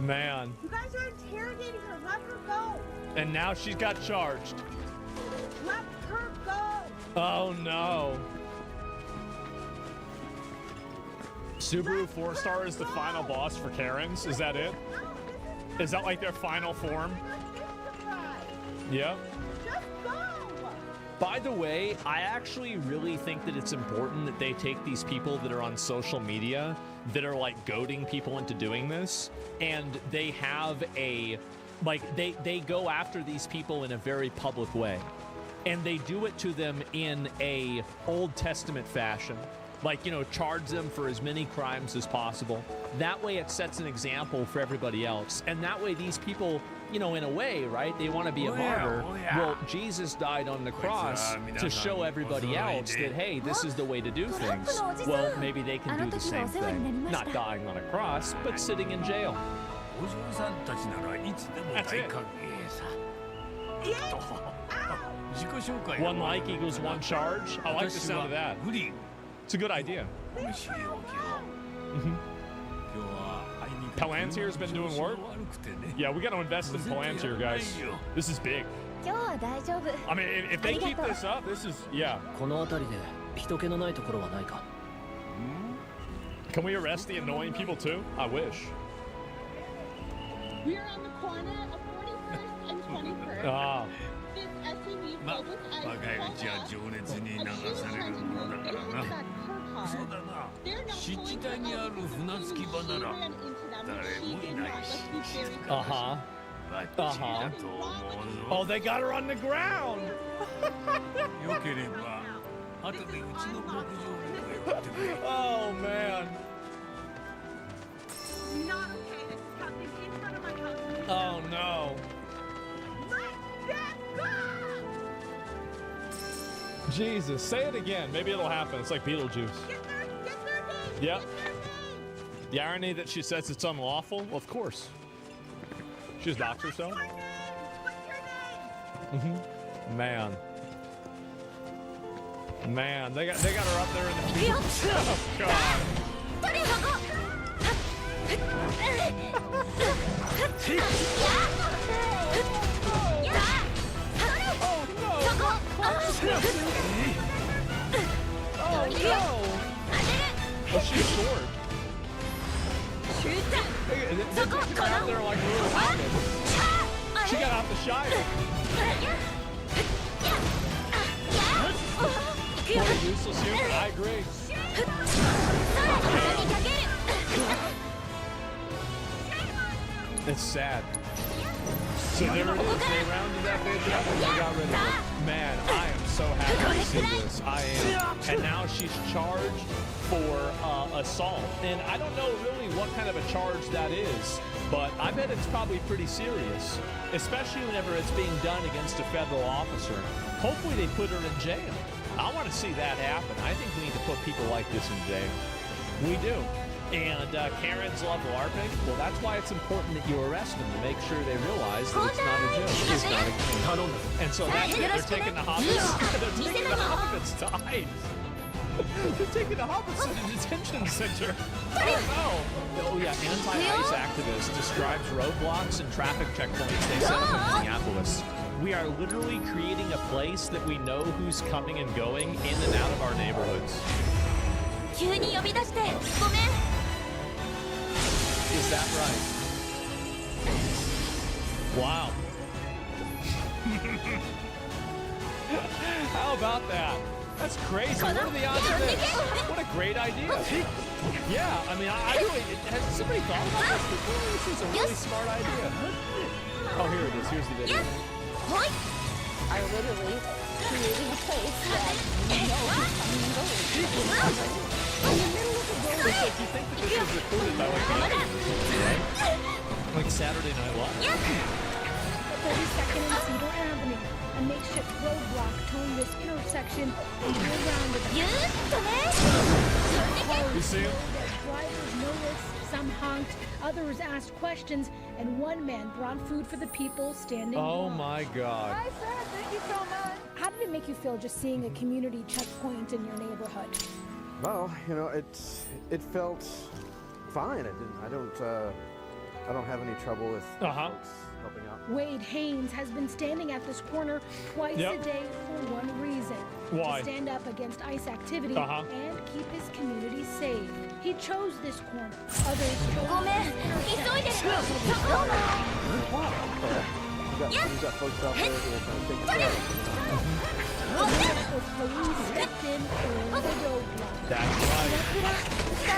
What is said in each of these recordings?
Man. You guys are interrogating her. Let her go. And now she's got charged. Let her go. Oh no. Subaru 4-star is the final boss for Karens? Is that it? Is that like their final form? Yep. Just go. By the way, I actually really think that it's important that they take these people that are on social media that are like goading people into doing this, and they have a, like, they go after these people in a very public way. And they do it to them in a Old Testament fashion. Like, you know, charge them for as many crimes as possible. That way it sets an example for everybody else. And that way these people, you know, in a way, right, they want to be a martyr. Well, Jesus died on the cross to show everybody else that, hey, this is the way to do things. Well, maybe they can do the same thing. Not dying on a cross, but sitting in jail. That's it. One like equals one charge. I like the sound of that. It's a good idea. Palantir's been doing work. Yeah, we got to invest in Palantir, guys. This is big. I mean, if they keep this up, this is, yeah. Can we arrest the annoying people too? I wish. We're on the corner of 41st and 21st. Ah. This SUV filled with ice pulled up, and she was trying to move into that her car. They're not going to her out because she ran into them and she did not. Let's be very clear. Oh, they got her on the ground. Oh man. Not okay. This is happening in front of my house. Oh no. Let that go! Jesus, say it again. Maybe it'll happen. It's like Beetlejuice. Get their name! Yep. Get their name! The irony that she says it's unlawful? Well, of course. She just doxed herself. What's your name? Man. Man, they got her up there in the field. Oh, God. Oh, no. Oh, she's short. They got out there like little rockets. She got out the Shire. What a useless human, I agree. It's sad. So there it is, they rounded that bitch up and they got rid of her. Man, I am so happy to see this. I am. And now she's charged for assault. And I don't know really what kind of a charge that is, but I bet it's probably pretty serious, especially whenever it's being done against a federal officer. Hopefully they put her in jail. I want to see that happen. I think we need to put people like this in jail. We do. And Karens love LARPing. Well, that's why it's important that you arrest them to make sure they realize that it's not a joke. It's not a game. And so that's it. They're taking the hobbits. They're taking the hobbits to ICE. They're taking the hobbits to the detention center. Oh no. Oh yeah, anti-ICE activist describes roadblocks and traffic checkpoints they set up in Minneapolis. We are literally creating a place that we know who's coming and going in and out of our neighborhoods. Is that right? Wow. How about that? That's crazy. What are the odds of this? What a great idea. Yeah, I mean, I really, has somebody thought about this before? This is a really smart idea. Oh, here it is. Here's the video. I literally created a place that you know who's coming and going. In the middle of the road. It's like you think that this was recorded by like Saturday Night Live. 32nd and Cedar Avenue. A makeshift roadblock towing this intersection into a roundabout. You see him? Drivers noticed, some honked, others asked questions, and one man brought food for the people standing Oh watch. my God. Hi, sir. Thank you so much. How did it make you feel just seeing a community checkpoint in your neighborhood? Well, you know, it felt fine. I I don't have any trouble with folks helping out. Wade Haynes has been standing at this corner twice a day for one reason. Why? To stand up against ICE activity and keep his community safe. He chose this corner. Others chose You got folks out there who are trying to take care of police stepped in for the roadblock.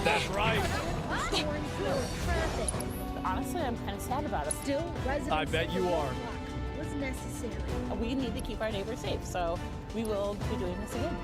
That's right. Restoring flow of traffic. Honestly, I'm kind of sad about it. Still, residents I bet you are. was necessary. We need to keep our neighbors safe, so we will be doing this again.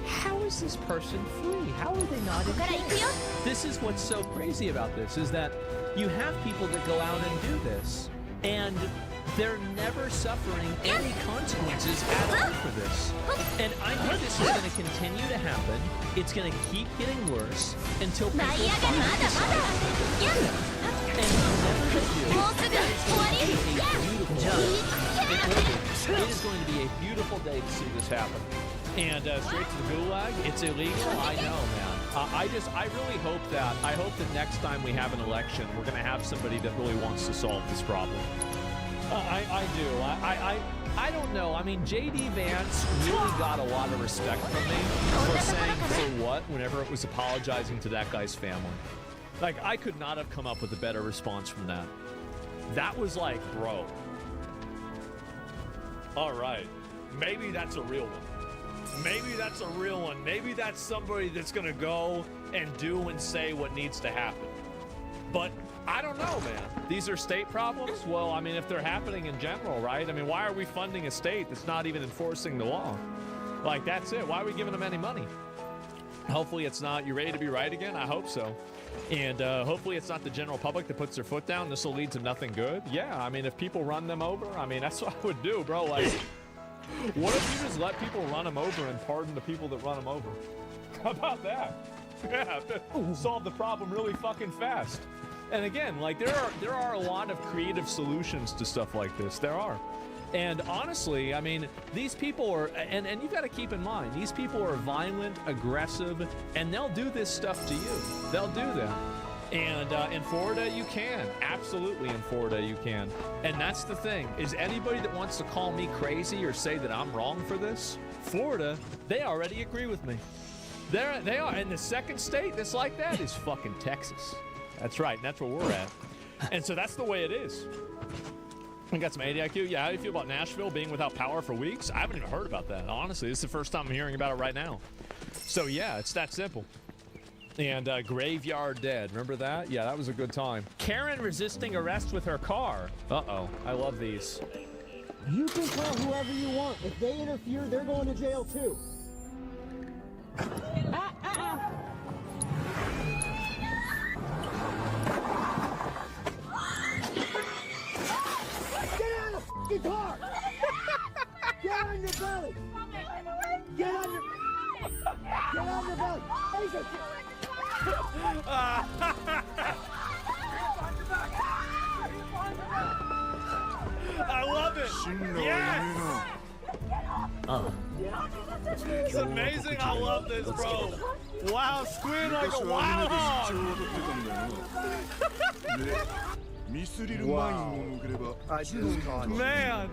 How is this person free? How are they not in jail? This is what's so crazy about this, is that you have people that go out and do this, and they're never suffering any consequences at all for this. And I think this is going to continue to happen. It's going to keep getting worse until people finally decide. And whenever they do, that is going to be a beautiful day. It is going to be a beautiful day to see this happen. And straight to the gulag, it's illegal. I know, man. I really hope that next time we have an election, we're going to have somebody that really wants to solve this problem. I do. I don't know. I mean, J.D. Vance really got a lot of respect from me for saying for what whenever it was apologizing to that guy's family. Like, I could not have come up with a better response from that. That was like, bro. All right. Maybe that's a real one. Maybe that's a real one. Maybe that's somebody that's going to go and do and say what needs to happen. But I don't know, man. These are state problems? Well, I mean, if they're happening in general, right? I mean, why are we funding a state that's not even enforcing the law? Like, that's it. Why are we giving them any money? Hopefully it's not, you ready to be right again? I hope so. And hopefully it's not the general public that puts their foot down. This will lead to nothing good. Yeah, I mean, if people run them over, I mean, that's what I would do, bro. Like, what if you just let people run them over and pardon the people that run them over? How about that? Yeah, solve the problem really fucking fast. And again, like, there are a lot of creative solutions to stuff like this. There are. And honestly, I mean, these people are, and you got to keep in mind, these people are violent, aggressive, and they'll do this stuff to you. They'll do that. And in Florida, you can. Absolutely, in Florida, you can. And that's the thing, is anybody that wants to call me crazy or say that I'm wrong for this, Florida, they already agree with me. They are. And the second state that's like that is fucking Texas. That's right. And that's where we're at. And so that's the way it is. We got some 80 IQ. Yeah, how do you feel about Nashville being without power for weeks? I haven't even heard about that. Honestly, this is the first time I'm hearing about it right now. So yeah, it's that simple. And Graveyard Dead. Remember that? Yeah, that was a good time. Karen resisting arrest with her car. Uh-oh. I love these. You can call whoever you want. If they interfere, they're going to jail too. Get car! Get on your belly! Get on your belly! I love it! Yes! It's amazing. I love this, bro. Wow, squid like a wild hog! Wow. I just caught you. Man!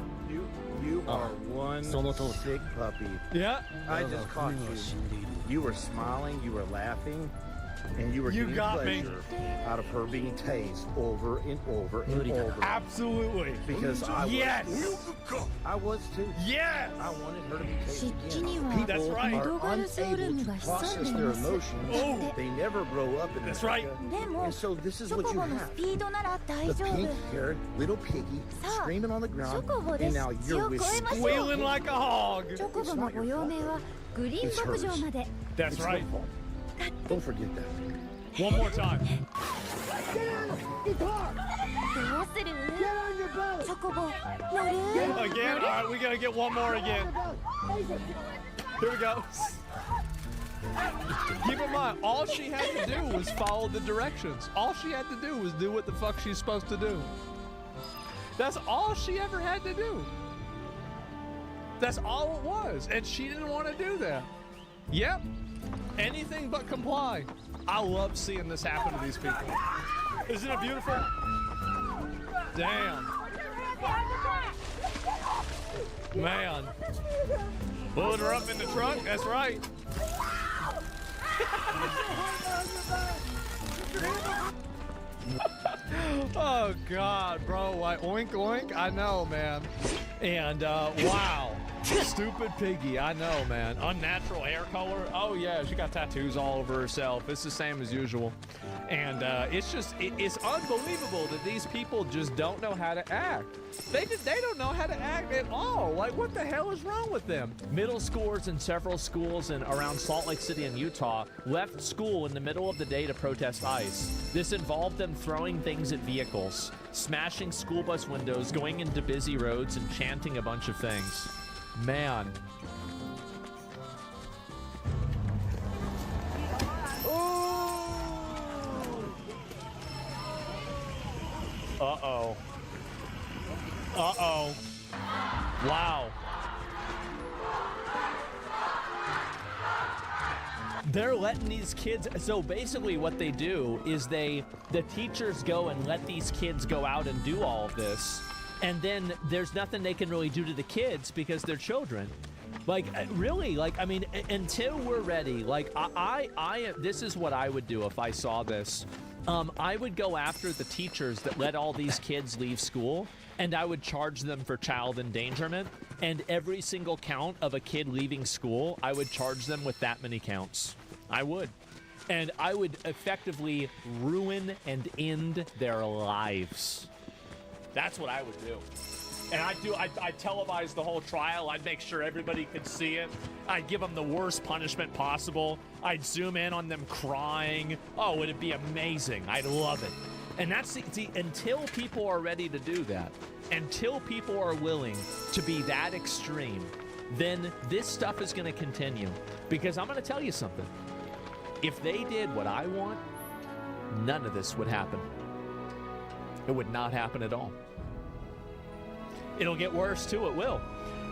You are one sick puppy. Yeah? I just caught you. You were smiling, you were laughing, and you were getting got me. pleasure out of her being tased over and over and over. Absolutely. Because I was. Yes! I was too. Yes! I wanted her to be tased again. That's People right. are unable to process their emotions. Oh. They never grow up in That's America. right. And so this is what you have. The pink-haired little piggy screaming on the ground, and now you're with Squealing like a hog. It's not your fault. It's hers. That's It's right. her fault. Don't forget that. One more time. Get out of the car! Get on your belly! Again? All right, we got to get one more again. Here we go. Keep in mind, all she had to do was follow the directions. All she had to do was do what the fuck she's supposed to do. That's all she ever had to do. That's all it was. And she didn't want to do that. Yep. Anything but comply. I love seeing this happen to these people. Isn't it beautiful? Damn. Man. Pulling her up in the truck, that's right. Oh God, bro, like oink oink, I know, man. And wow, stupid piggy, I know, man. Unnatural hair color, oh yeah, she got tattoos all over herself. It's the same as usual. And it's just, it's unbelievable that these people just don't know how to act. They don't know how to act at all. Like, what the hell is wrong with them? Middle schoolers in several schools around Salt Lake City and Utah left school in the middle of the day to protest ICE. This involved them throwing things at vehicles, smashing school bus windows, going into busy roads, and chanting a bunch of things. Man. Uh-oh. Uh-oh. Wow. They're letting these kids, so basically what they do is the teachers go and let these kids go out and do all of this, and then there's nothing they can really do to the kids because they're children. Like, really, like, I mean, until we're ready, like, this is what I would do if I saw this. I would go after the teachers that let all these kids leave school, and I would charge them for child endangerment. And every single count of a kid leaving school, I would charge them with that many counts. I would. And I would effectively ruin and end their lives. That's what I would do. And I'd televise the whole trial. I'd make sure everybody could see it. I'd give them the worst punishment possible. I'd zoom in on them crying. Oh, it'd be amazing. I'd love it. And that's, see, until people are ready to do that, until people are willing to be that extreme, then this stuff is going to continue. Because I'm going to tell you something. If they did what I want, none of this would happen. It would not happen at all. It'll get worse too, it will.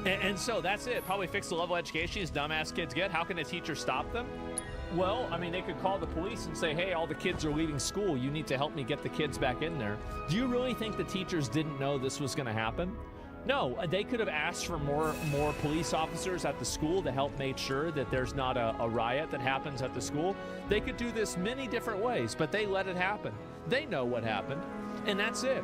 And so that's it. Probably fix the level of education these dumbass kids get. How can a teacher stop them? Well, I mean, they could call the police and say, hey, all the kids are leaving school. You need to help me get the kids back in there. Do you really think the teachers didn't know this was going to happen? No, they could have asked for more police officers at the school to help make sure that there's not a riot that happens at the school. They could do this many different ways, but they let it happen. They know what happened, and that's it.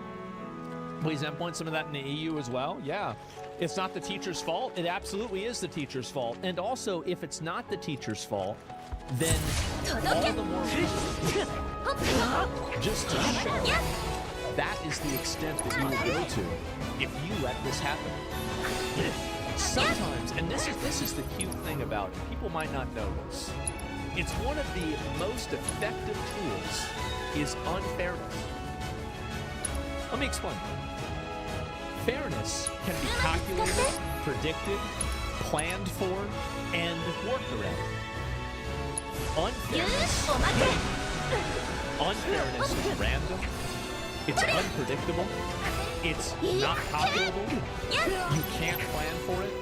Please implement some of that in the EU as well. Yeah, it's not the teacher's fault. It absolutely is the teacher's fault. And also, if it's not the teacher's fault, then all the more just to show that is the extent that you will go to if you let this happen. Sometimes, and this is the cute thing about it, people might not know this. It's one of the most effective tools is unfairness. Let me explain. Fairness can be calculated, predicted, planned for, and worked around. Unfairness is random, it's unpredictable, it's not calculable, you can't plan for it.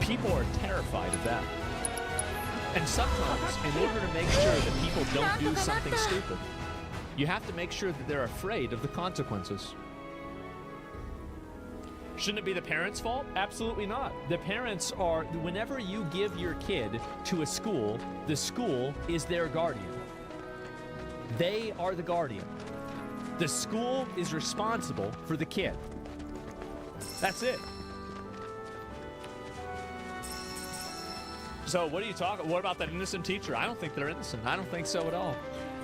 People are terrified of that. And sometimes, in order to make sure that people don't do something stupid, you have to make sure that they're afraid of the consequences. Shouldn't it be the parents' fault? Absolutely not. The parents are, whenever you give your kid to a school, the school is their guardian. They are the guardian. The school is responsible for the kid. That's it. So what are you talking? What about that innocent teacher? I don't think they're innocent. I don't think so at all.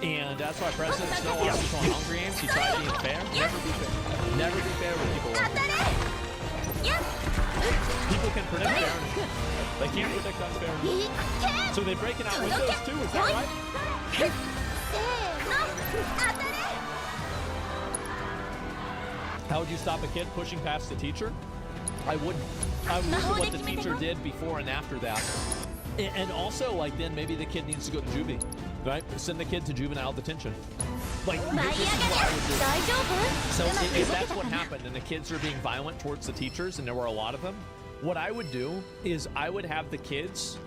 And that's why President Snow wants to call Hunger Games. He tried being fair. Never be fair. Never be fair with people like that. People can predict fairness. They can't predict unfairness. So they're breaking out windows too, is that right? How would you stop a kid pushing past the teacher? I wouldn't. I would look at what the teacher did before and after that. And also, like, then maybe the kid needs to go to juvie, right? Send the kid to juvenile detention. Like, this is what I would do. So if that's what happened and the kids are being violent towards the teachers, and there were a lot of them, what I would do is I would have the kids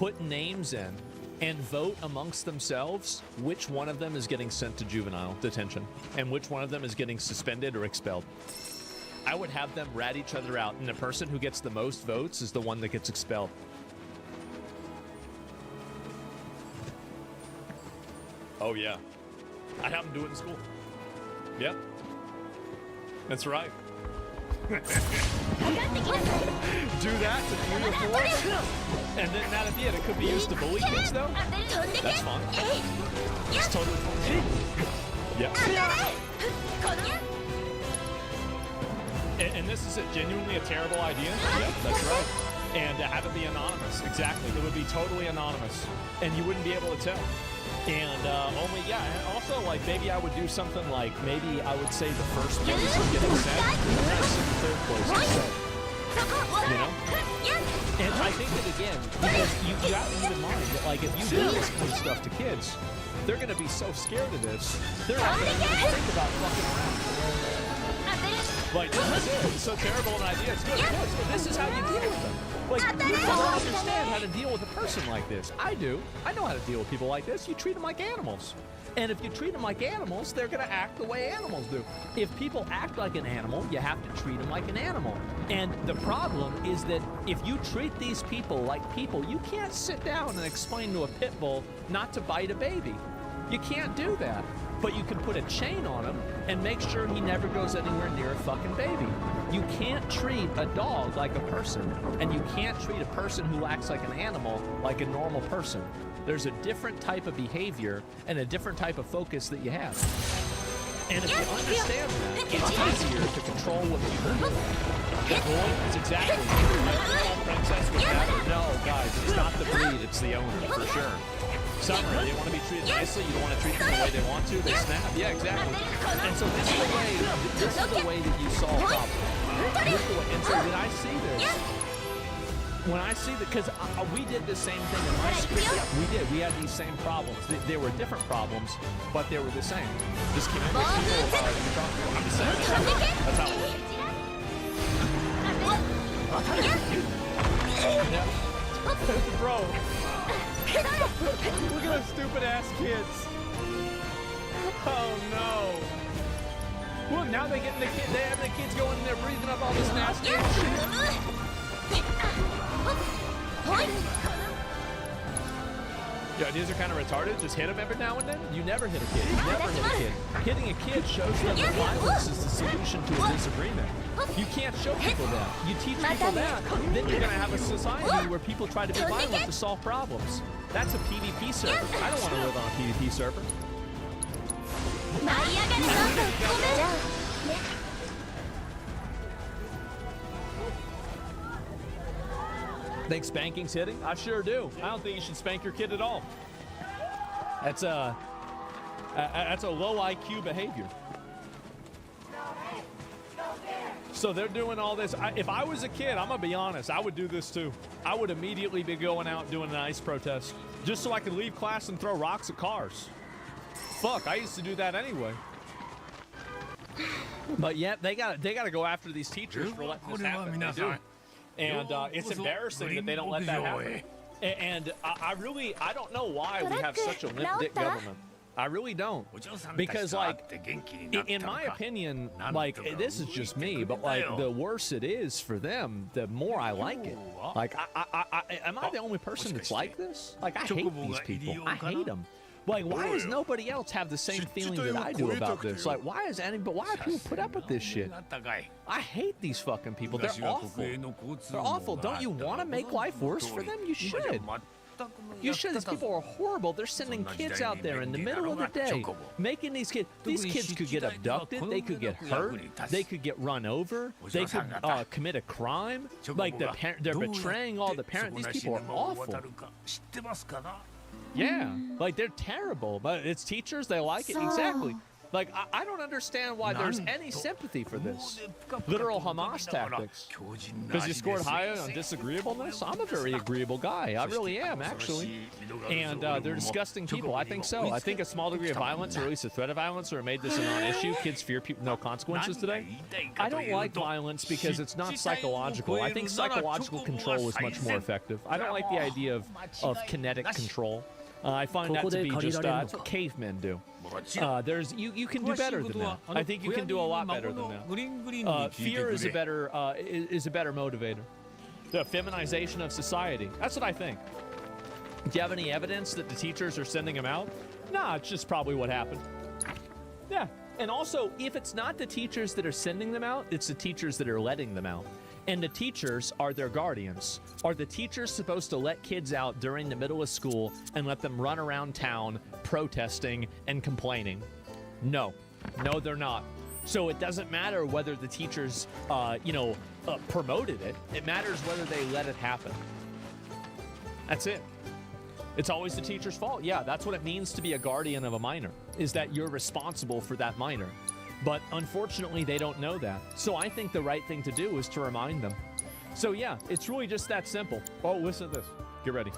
put names in and vote amongst themselves which one of them is getting sent to juvenile detention and which one of them is getting suspended or expelled. I would have them rat each other out, and the person who gets the most votes is the one that gets expelled. Oh yeah. I'd have them do it in school. Yep. That's right. Do that to 3 or 4, and then not at the end. It could be used to bully kids, though. That's fine. It's totally fine. Yep. And this is genuinely a terrible idea. Yep, that's right. And to have it be anonymous, exactly. It would be totally anonymous, and you wouldn't be able to tell. And only, yeah, and also, like, maybe I would do something like, maybe I would say the first place is getting sent, and then I say the third place instead. You know? And I think that, again, because you have to keep in mind that, like, if you do this kind of stuff to kids, they're going to be so scared of this, they're not going to even think about fucking around. Like, this is it. It's so terrible an idea. It's good. This is how you deal with them. Like, you don't understand how to deal with a person like this. I do. I know how to deal with people like this. You treat them like animals. And if you treat them like animals, they're going to act the way animals do. If people act like an animal, you have to treat them like an animal. And the problem is that if you treat these people like people, you can't sit down and explain to a pit bull not to bite a baby. You can't do that. But you can put a chain on him and make sure he never goes anywhere near a fucking baby. You can't treat a dog like a person, and you can't treat a person who acts like an animal like a normal person. There's a different type of behavior and a different type of focus that you have. And if you understand that, it's easier to control what people do. The point is exactly like princess with that. No, guys, it's not the breed, it's the owner, for sure. Summer, they want to be treated nicely, you don't want to treat them the way they want to, they snap. Yeah, exactly. And so this is the way that you solve problems. And so when I see this, because we did the same thing in my school. We had these same problems. They were different problems, but they were the same. Just keep people you're talking about the same. That's how it works. Yeah. Bro. Look at those stupid ass kids. Oh no. Look, now they have the kids going in there breathing up all this nasty shit. Your ideas are kind of retarded. Just hit them every now and then. You never hit a kid. You never hit a kid. Hitting a kid shows them that violence is the solution to a disagreement. You can't show people that. You teach people that, then you're going to have a society where people try to be violent to solve problems. That's a PvP server. I don't want to live on a PvP server. Think spanking's hitting? I sure do. I don't think you should spank your kid at all. That's a low IQ behavior. So they're doing all this. If I was a kid, I'm gonna be honest, I would do this too. I would immediately be going out doing an ice protest just so I could leave class and throw rocks at cars. Fuck, I used to do that anyway. But yeah, they gotta go after these teachers for letting this happen. They do. And it's embarrassing that they don't let that happen. And I don't know why we have such a limp dick government. I really don't. Because, like, in my opinion, like, this is just me, but, like, the worse it is for them, the more I like it. Like, am I the only person that's like this? Like, I hate these people. I hate them. Like, why does nobody else have the same feeling that I do about this? Like, why do people put up with this shit? I hate these fucking people. They're awful. They're awful. Don't you want to make life worse for them? You should. You should. These people are horrible. They're sending kids out there in the middle of the day, making these kids could get abducted, they could get hurt, they could get run over, they could commit a crime. Like, they're betraying all the parents. These people are awful. Yeah, like, they're terrible. But it's teachers, they like it. Exactly. Like, I don't understand why there's any sympathy for this. Literal Hamas tactics. Because you scored high on disagreeableness? I'm a very agreeable guy. I really am, actually. And they're disgusting people. I think so. I think a small degree of violence, or at least a threat of violence, or made this a non-issue. Kids fear people, no consequences today. I don't like violence because it's not psychological. I think psychological control is much more effective. I don't like the idea of kinetic control. I find that to be just that's what cavemen do. You can do better than that. I think you can do a lot better than that. Fear is a better motivator. The feminization of society. That's what I think. Do you have any evidence that the teachers are sending them out? Nah, it's just probably what happened. Yeah. And also, if it's not the teachers that are sending them out, it's the teachers that are letting them out. And the teachers are their guardians. Are the teachers supposed to let kids out during the middle of school and let them run around town protesting and complaining? No. No, they're not. So it doesn't matter whether the teachers, promoted it. It matters whether they let it happen. That's it. It's always the teacher's fault. Yeah, that's what it means to be a guardian of a minor, is that you're responsible for that minor. But unfortunately, they don't know that. So I think the right thing to do is to remind them. So yeah, it's really just that simple. Oh, listen to this. Get ready.